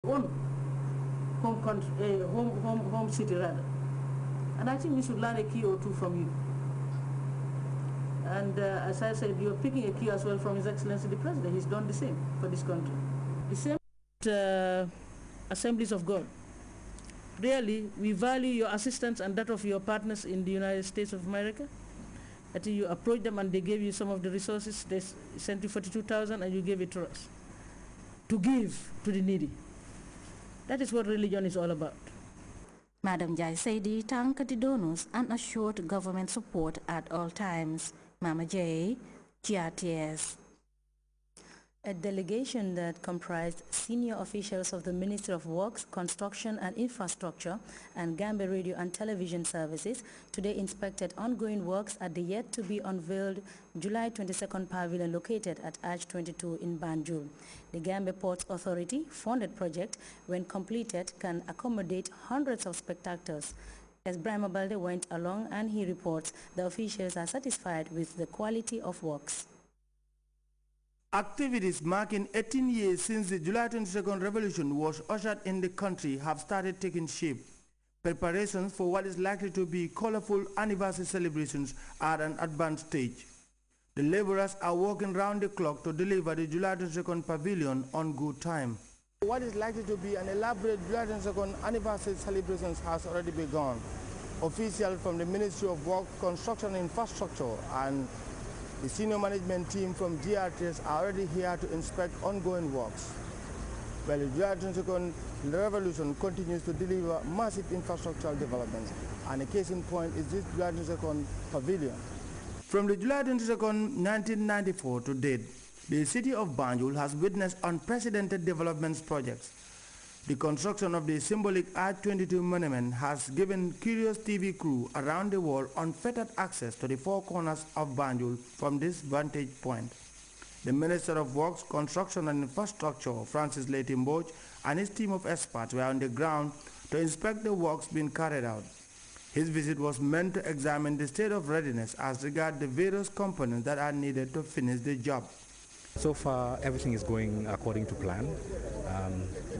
own home city rather. And I think we should learn a key or two from you. And as I said, you're picking a key as well from His Excellency the President. He's done the same for this country. The same Assemblies of God. Really, we value your assistance and that of your partners in the United States of America. I think you approached them and they gave you some of the resources. They sent you 42,000 and you gave it to us. To give to the needy. That is what religion is all about. Madam Jai Saidi thanked the donors and assured government support at all times. Mama J, Grts. A delegation that comprised senior officials of the Ministry of Works, Construction and Infrastructure and Gambia Radio and Television Services today inspected ongoing works at the yet-to-be-unveiled July 22nd pavilion located at Arch 22 in Banjul. The Gambia Ports Authority funded project, when completed, can accommodate hundreds of spectators. As Brahma Balde went along and he reports the officials are satisfied with the quality of works. Activities marking 18 years since the July 22nd revolution was ushered in the country have started taking shape. Preparations for what is likely to be colorful anniversary celebrations are at an advanced stage. The laborers are working round the clock to deliver the July 22nd pavilion on good time. What is likely to be an elaborate July 22nd anniversary celebrations has already begun. Officials from the Ministry of Work, Construction and Infrastructure and the senior management team from Grts are already here to inspect ongoing works. While the July 22nd revolution continues to deliver massive infrastructural developments, and a case in point is this July 22nd pavilion. From the July 22nd, 1994 to date, the city of Banjul has witnessed unprecedented development projects. The construction of the symbolic Arch 22 monument has given curious TV crew around the world unfettered access to the four corners of Banjul from this vantage point. The Minister of Works, Construction and Infrastructure, Francis Leighton-Boch, and his team of experts were on the ground to inspect the works being carried out. His visit was meant to examine the state of readiness as regards the various components that are needed to finish the job. So far, everything is going according to plan.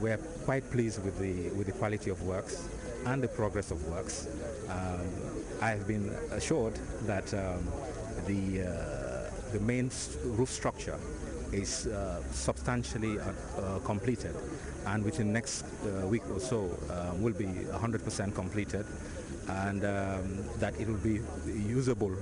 We're quite pleased with the quality of works and the progress of works. I've been assured that the main roof structure is substantially completed, and within the next week or so will be 100% completed, and that it will be usable.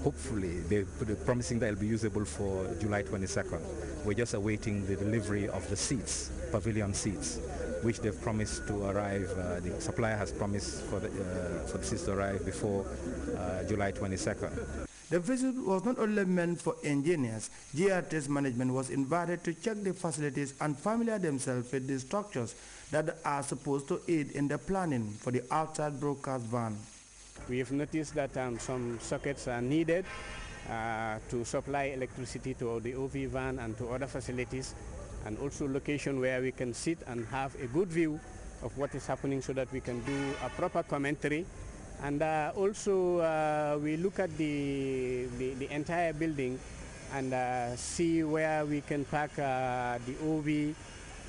Hopefully, they're promising that it'll be usable for July 22nd. We're just awaiting the delivery of the seats, pavilion seats, which they've promised to arrive. The supplier has promised for the seats to arrive before July 22nd. The visit was not only meant for engineers. Grts management was invited to check the facilities and familiarize themselves with the structures that are supposed to aid in the planning for the outside broadcast van. We have noticed that some sockets are needed to supply electricity to the OV van and to other facilities, and also location where we can sit and have a good view of what is happening so that we can do a proper commentary. And also we look at the entire building and see where we can park the OV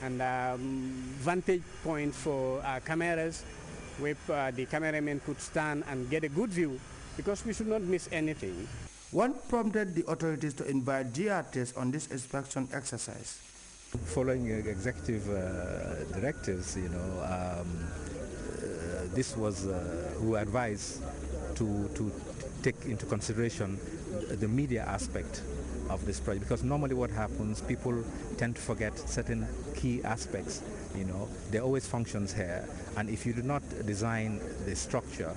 and vantage point for cameras, where the cameraman could stand and get a good view, because we should not miss anything. What prompted the authorities to invite Grts on this inspection exercise? Following executive directives, this was who advised to take into consideration the media aspect of this project, because normally what happens, people tend to forget certain key aspects. There are always functions here, and if you do not design the structure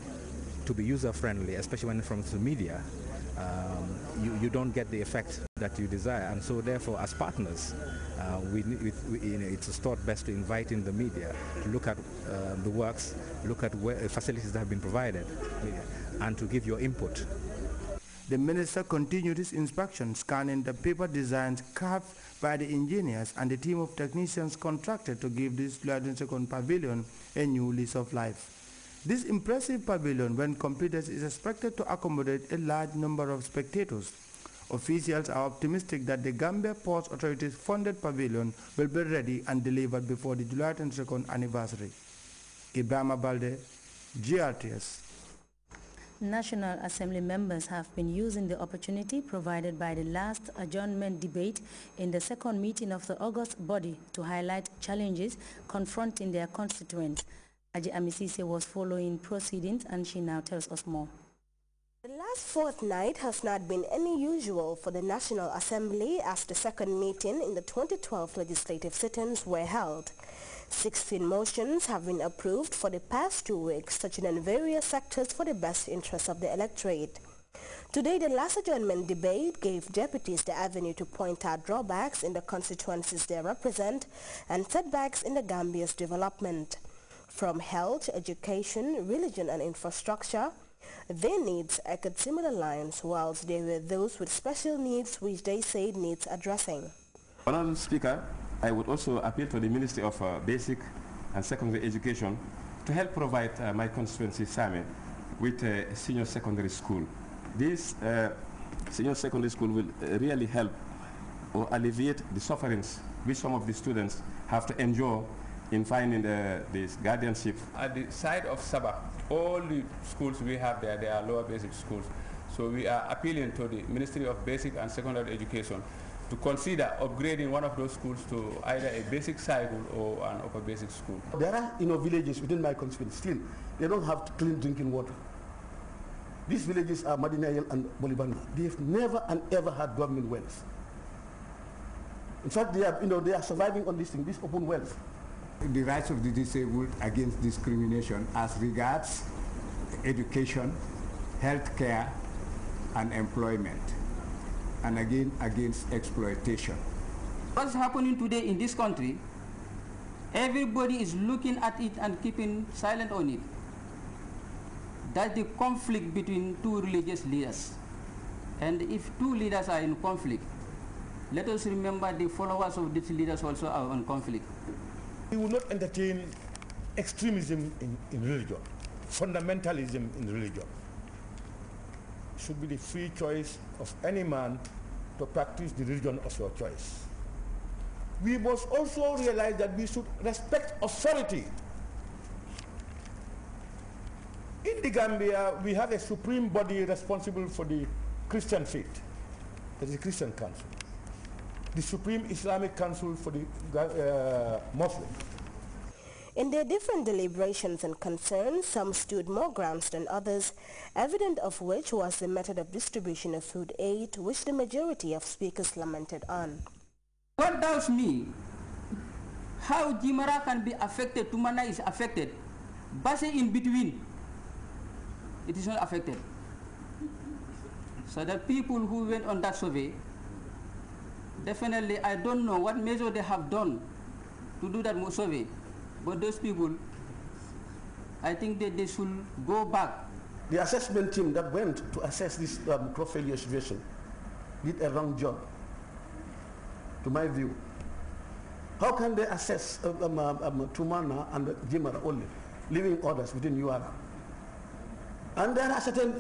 to be user-friendly, especially when it comes to media, you don't get the effect that you desire. And so therefore, as partners, it's thought best to invite in the media to look at the works, look at where facilities that have been provided, and to give your input. The minister continued his inspection, scanning the paper designs carved by the engineers and the team of technicians contracted to give this July 22nd pavilion a new lease of life. This impressive pavilion, when completed, is expected to accommodate a large number of spectators. Officials are optimistic that the Gambia Ports Authority's funded pavilion will be ready and delivered before the July 22nd anniversary. Ibrahima Balde, GRTS. National Assembly members have been using the opportunity provided by the last adjournment debate in the second meeting of the August body to highlight challenges confronting their constituents. Aji Amisise was following proceedings and she now tells us more. The last fortnight has not been any usual for the National Assembly as the second meeting in the 2012 legislative sittings were held. 16 motions have been approved for the past 2 weeks, touching on various sectors for the best interests of the electorate. Today, the last adjournment debate gave deputies the avenue to point out drawbacks in the constituencies they represent and setbacks in the Gambia's development. From health, education, religion and infrastructure, their needs echoed similar lines, whilst there were those with special needs which they said needs addressing. Honourable Speaker, I would also appeal to the Ministry of Basic and Secondary Education to help provide my constituency, Same, with a senior secondary school. This senior secondary school will really help or alleviate the sufferings which some of the students have to endure in finding this guardianship. At the side of Sabah, all the schools we have there, they are lower basic schools. So we are appealing to the Ministry of Basic and Secondary Education to consider upgrading one of those schools to either a basic cycle or an upper basic school. There are villages within my constituency still, they don't have clean drinking water. These villages are Madinayel and Bolibanda. They've never and ever had government wells. In fact, they are surviving on this thing, these open wells. The rights of the disabled against discrimination as regards education, health care, and employment, and again against exploitation. What's happening today in this country, everybody is looking at it and keeping silent on it. That's the conflict between two religious leaders. And if two leaders are in conflict, let us remember the followers of these leaders also are in conflict. We will not entertain extremism in religion, fundamentalism in religion. It should be the free choice of any man to practice the religion of your choice. We must also realize that we should respect authority. In the Gambia, we have a supreme body responsible for the Christian faith. That is the Christian Council. The Supreme Islamic Council for the Muslims. In their different deliberations and concerns, some stood more grounds than others, evident of which was the method of distribution of food aid, which the majority of speakers lamented on. What doubts me, how Jimara can be affected, Tumana is affected, Base in between, it is not affected. So the people who went on that survey, definitely, I don't know what measure they have done to do that survey, but those people, I think that they should go back. The assessment team that went to assess this crop failure situation did a wrong job, to my view. How can they assess Tumana and Jimara only, leaving others within URA? And there are certain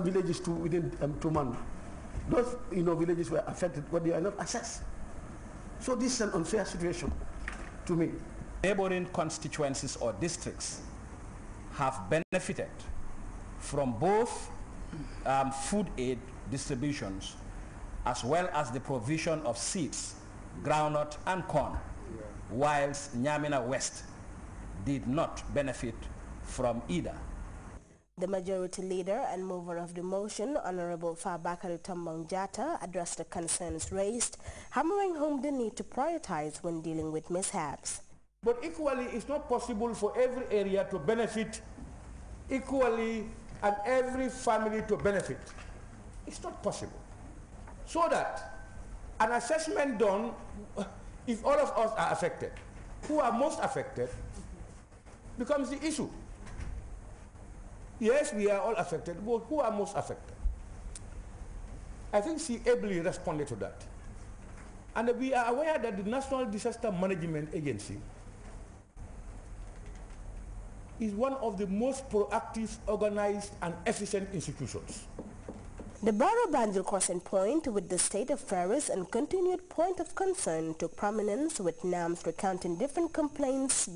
villages too within Tumana. Those villages were affected, but they are not assessed. So this is an unfair situation to me. Neighboring constituencies or districts have benefited from both food aid distributions as well as the provision of seeds, groundnut and corn, whilst Nyamina West did not benefit from either. The majority leader and mover of the motion, Honorable Fabakary Tombong Jatta, addressed the concerns raised, hammering home the need to prioritize when dealing with mishaps. But equally, it's not possible for every area to benefit equally and every family to benefit. It's not possible. So that an assessment done, if all of us are affected, who are most affected, becomes the issue. Yes, we are all affected, but who are most affected? I think she ably responded to that. And we are aware that the National Disaster Management Agency is one of the most proactive, organized, and efficient institutions. The Barrow-Banjul crossing point with the state of affairs and continued point of concern took prominence with NAMS recounting different complaints